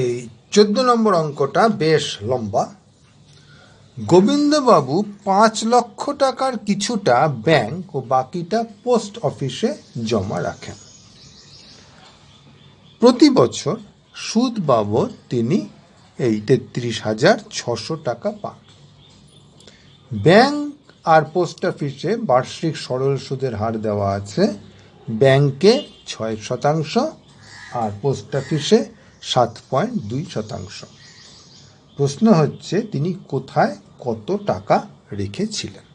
এই 14 নম্বর অঙ্কটা বেশ লম্বা। গোবিন্দবাবু 5 লক্ষ টাকার কিছুটা ব্যাংক ও বাকিটা পোস্ট অফিসে জমা রাখেন। প্রতি বছর সুদ বাবদ তিনি 33,600 টাকা পান। ব্যাংক আর পোস্ট অফিসে বার্ষিক সরল সুদের হার দেওয়া আছে। ব্যাংকে 6% আর পোস্ট অফিসে 7.2%। প্রশ্ন হচ্ছে তিনি কোথায় কত টাকা রেখেছিলেন।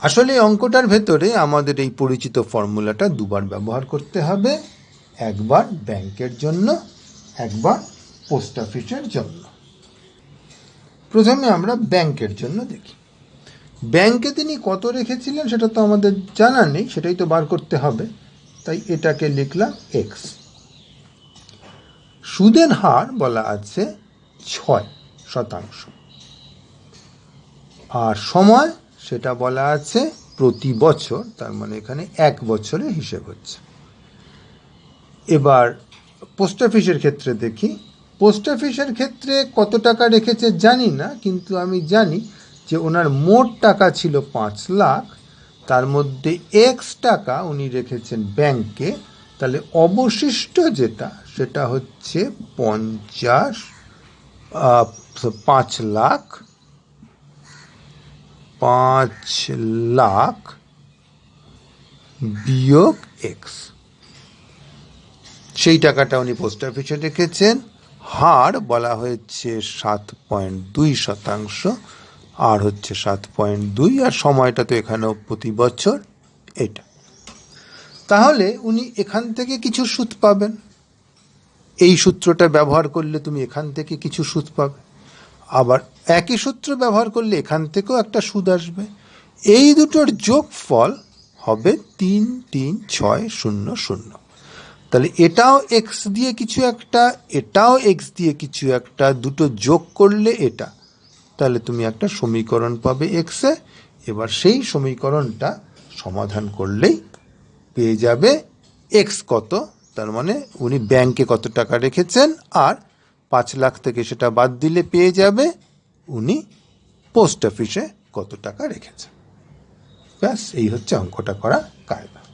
আসলে অঙ্কটার ভেতরে আমাদের এই পরিচিত ফর্মুলাটা দুবার ব্যবহার করতে হবে, একবার ব্যাংকের জন্য, একবার পোস্ট অফিসের জন্য। প্রথমে আমরা ব্যাংকের জন্য দেখি। ব্যাংকে তিনি কত রেখেছিলেন সেটা তো আমাদের জানা নেই, সেটাই তো বার করতে হবে। তাই এটাকে লিখলাম এক্স। সুদের হার বলা আছে 6%, আর সময় সেটা বলা আছে প্রতি বছর, তার মানে এখানে 1 বছরের হিসেব হচ্ছে। এবার পোস্ট অফিসের ক্ষেত্রে দেখি। পোস্ট অফিসের ক্ষেত্রে কত টাকা রেখেছে জানি না, কিন্তু আমি জানি যে ওনার মোট টাকা ছিল 5 লাখ, তার মধ্যে এক্স টাকা উনি রেখেছেন ব্যাংকে, তাহলে অবশিষ্ট যেটা সেটা হচ্ছে 5 লাখ বিয়োগ এক্স। সেই টাকাটা উনি পোস্ট অফিসে রেখেছেন। হার বলা হয়েছে 7.2%, আর হচ্ছে 7.2, আর সময়টা তো এখানেও প্রতি বছর এটা। তাহলে উনি এখান থেকে কিছু সুদ পাবেন। এই সূত্রটা ব্যবহার করলে তুমি এখান থেকে কিছু সুদ পাবে, আবার একই সূত্র ব্যবহার করলে এখান থেকেও একটা সুদ আসবে। এই দুটোর যোগফল হবে 33600। তাহলে এটাও এক্স দিয়ে কিছু একটা, এটাও এক্স দিয়ে কিছু একটা, দুটো যোগ করলে এটা, তাহলে তুমি একটা সমীকরণ পাবে এক্সে। এবার সেই সমীকরণটা সমাধান করলেই পেয়ে যাবে এক্স কত, তার মানে উনি ব্যাংকে কত টাকা রেখেছেন, আর 5 লাখ থেকে সেটা বাদ দিলে পেয়ে যাবে উনি পোস্ট অফিসে কত টাকা রেখেছেন। ব্যাস, এই হচ্ছে অঙ্কটা করা কায়দা।